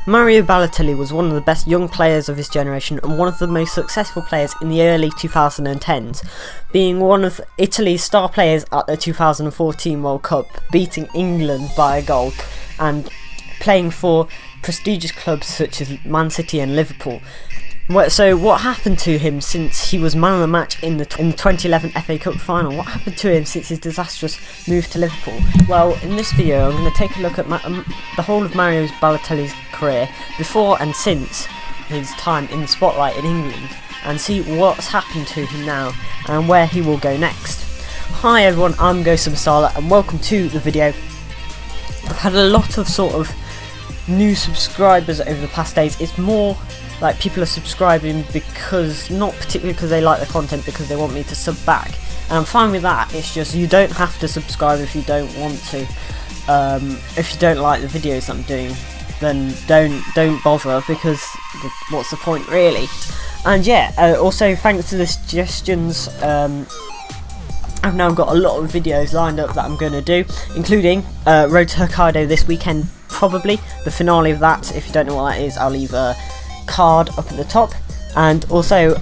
Mario Balotelli was one of the best young players of his generation and one of the most successful players in the early 2010s, being one of Italy's star players at the 2014 World Cup, beating England by a goal and playing for prestigious clubs such as Man City and Liverpool. So what happened to him since he was man of the match in the 2011 FA Cup final? What happened to him since his disastrous move to Liverpool? Well, in this video I'm going to take a look at the whole of Mario Balotelli's career before and since his time in the spotlight in England, and see what's happened to him now and where he will go next. Hi everyone, I'm Ghost Masala and welcome to the video. I've had a lot of sort of new subscribers over the past days. It's more like people are subscribing because, not particularly because they like the content, because they want me to sub back, and I'm fine with that. It's just you don't have to subscribe if you don't want to. If you don't like the videos I'm doing, then don't bother, because what's the point really? And yeah, also thanks to the suggestions, I've now got a lot of videos lined up that I'm going to do, including Road to Hokkaido this weekend, probably the finale of that. If you don't know what that is, I'll leave a card up at the top, and also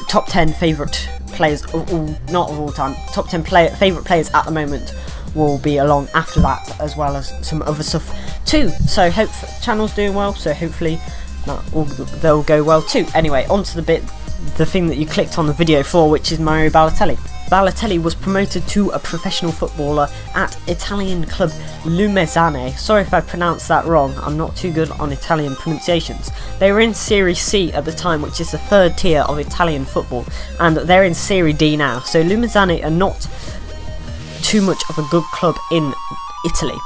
top 10 favourite players of all, not of all time, top 10 favourite players at the moment will be along after that, as well as some other stuff too. So hope the channel's doing well, so hopefully they'll go well too. Anyway, on to the thing that you clicked on the video for, which is Mario Balotelli. Balotelli was promoted to a professional footballer at Italian club Lumesane. Sorry if I pronounced that wrong, I'm not too good on Italian pronunciations. They were in Serie C at the time, which is the third tier of Italian football, and they're in Serie D now. So Lumesane are not too much of a good club in Italy,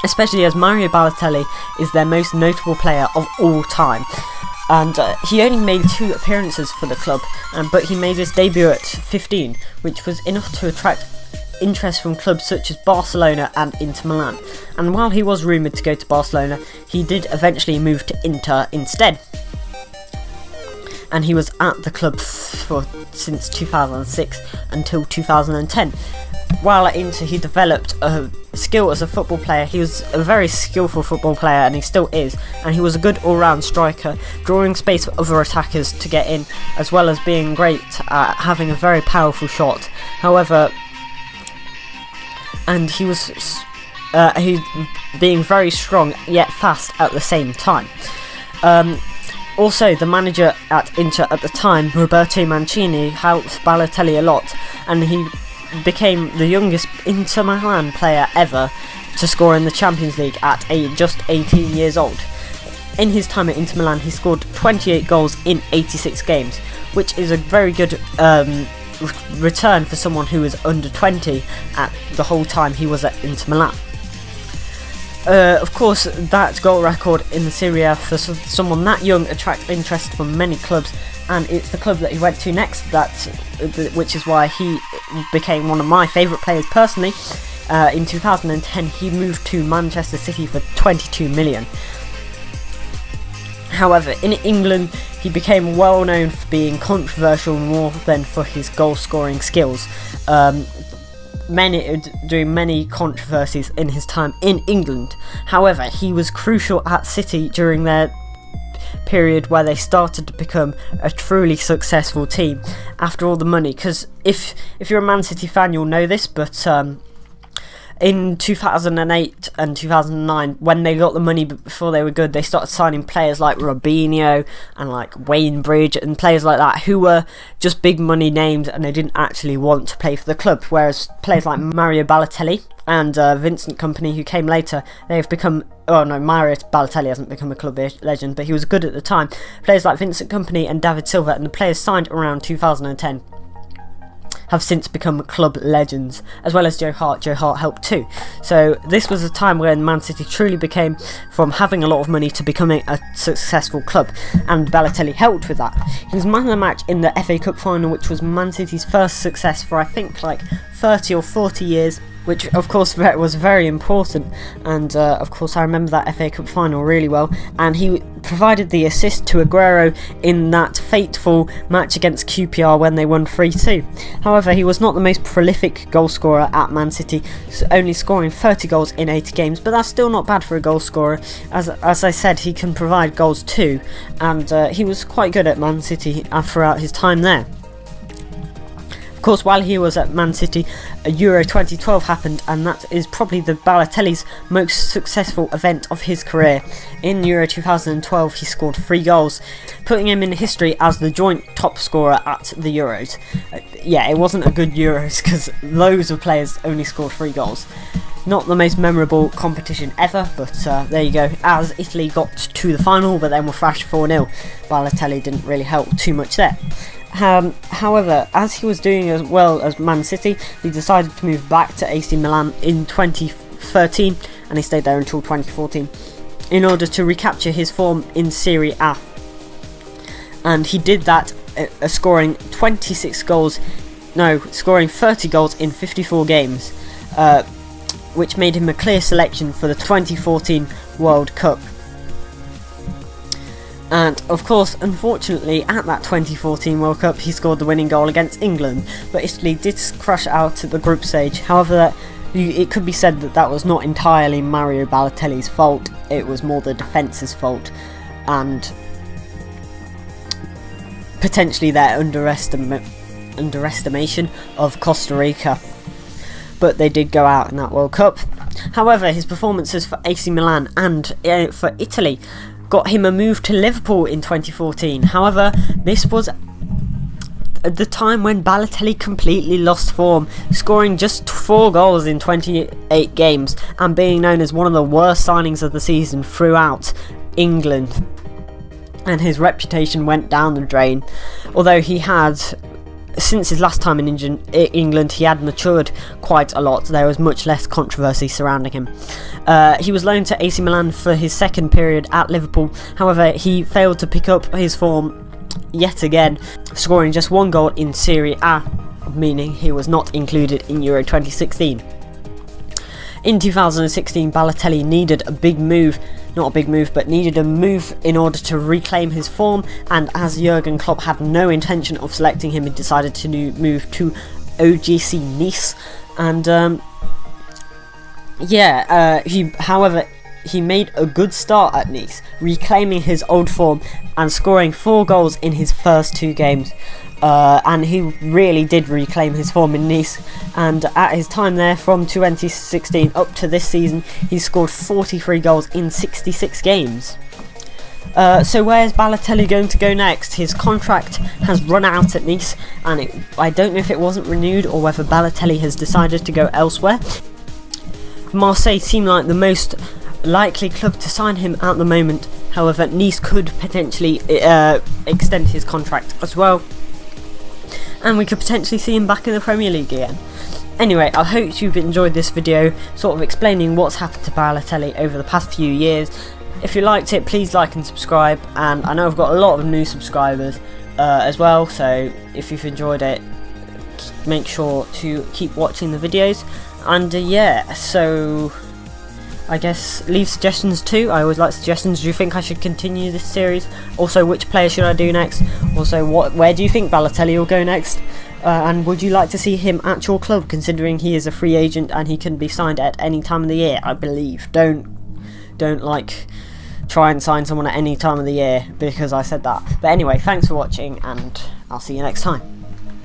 especially as Mario Balotelli is their most notable player of all time. And he only made 2 appearances for the club, but he made his debut at 15, which was enough to attract interest from clubs such as Barcelona and Inter Milan. And while he was rumoured to go to Barcelona, he did eventually move to Inter instead. And he was at the club since 2006 until 2010. While at Inter, he developed a skill as a football player. He was a very skillful football player, and he still is, and he was a good all-round striker, drawing space for other attackers to get in, as well as being great at having a very powerful shot. However, and he was being very strong yet fast at the same time. Also, the manager at Inter at the time, Roberto Mancini, helped Balotelli a lot, and he became the youngest Inter Milan player ever to score in the Champions League at just 18 years old. In his time at Inter Milan, he scored 28 goals in 86 games, which is a very good return for someone who was under 20 at the whole time he was at Inter Milan. Of course, that goal record in the Serie A for someone that young attracts interest from many clubs, and it's the club that he went to next, which is why he became one of my favourite players personally. In 2010, he moved to Manchester City for 22 million. However, in England, he became well known for being controversial more than for his goal-scoring skills. Doing many controversies in his time in England. However, he was crucial at City during their period where they started to become a truly successful team after all the money. Because if you're a Man City fan, you'll know this, but in 2008 and 2009, when they got the money but before they were good, they started signing players like Robinho and like Wayne Bridge and players like that who were just big money names, and they didn't actually want to play for the club. Whereas players like Mario Balotelli and Vincent Kompany, who came later, they've become... Oh no, Mario Balotelli hasn't become a club legend, but he was good at the time. Players like Vincent Kompany and David Silva, and the players signed around 2010, have since become club legends, as well as Joe Hart. Joe Hart helped too. So this was a time when Man City truly became from having a lot of money to becoming a successful club, and Balotelli helped with that. He was man of the match in the FA Cup final, which was Man City's first success for I think like 30 or 40 years. which of course was very important. And of course I remember that FA Cup final really well, and he provided the assist to Aguero in that fateful match against QPR when they won 3-2. However, he was not the most prolific goal scorer at Man City, only scoring 30 goals in 80 games, but that's still not bad for a goal scorer. As I said, he can provide goals too, and he was quite good at Man City throughout his time there. Of course, while he was at Man City, Euro 2012 happened, and that is probably the Balotelli's most successful event of his career. In Euro 2012, he scored 3 goals, putting him in history as the joint top scorer at the Euros. Yeah, it wasn't a good Euros because loads of players only scored 3 goals. Not the most memorable competition ever, but there you go. As Italy got to the final, but then were thrashed 4-0, Balotelli didn't really help too much there. However, as he was doing as well as Man City, he decided to move back to AC Milan in 2013, and he stayed there until 2014 in order to recapture his form in Serie A. And he did that, scoring 30 goals in 54 games, which made him a clear selection for the 2014 World Cup. And of course, unfortunately, at that 2014 World Cup, he scored the winning goal against England, but Italy did crush out at the group stage. However, it could be said that that was not entirely Mario Balotelli's fault, it was more the defence's fault, and potentially their underestimation of Costa Rica. But they did go out in that World Cup. However, his performances for AC Milan and for Italy got him a move to Liverpool in 2014. However, this was at the time when Balotelli completely lost form, scoring just 4 goals in 28 games and being known as one of the worst signings of the season throughout England. And his reputation went down the drain. Although he had, since his last time in England, he had matured quite a lot. There was much less controversy surrounding him. He was loaned to AC Milan for his second period at Liverpool. However, he failed to pick up his form yet again, scoring just 1 goal in Serie A, meaning he was not included in Euro 2016. In 2016, Balotelli needed a big move, needed a move in order to reclaim his form, and as Jurgen Klopp had no intention of selecting him, he decided to move to OGC Nice, and he made a good start at Nice, reclaiming his old form and scoring 4 goals in his first 2 games. And he really did reclaim his form in Nice, and at his time there from 2016 up to this season, he scored 43 goals in 66 games. So where's Balotelli going to go next? His contract has run out at Nice, and I don't know if it wasn't renewed or whether Balotelli has decided to go elsewhere. Marseille seem like the most likely club to sign him at the moment. However, Nice could potentially extend his contract as well, and we could potentially see him back in the Premier League again. Anyway, I hope you've enjoyed this video, sort of explaining what's happened to Balotelli over the past few years. If you liked it, please like and subscribe, and I know I've got a lot of new subscribers as well, so if you've enjoyed it, make sure to keep watching the videos. And yeah, so I guess leave suggestions too. I always like suggestions. Do you think I should continue this series? Also, which player should I do next? Also, where do you think Balotelli will go next? And would you like to see him at your club, considering he is a free agent and he can be signed at any time of the year, I believe. Don't like try and sign someone at any time of the year because I said that. But anyway, thanks for watching, and I'll see you next time.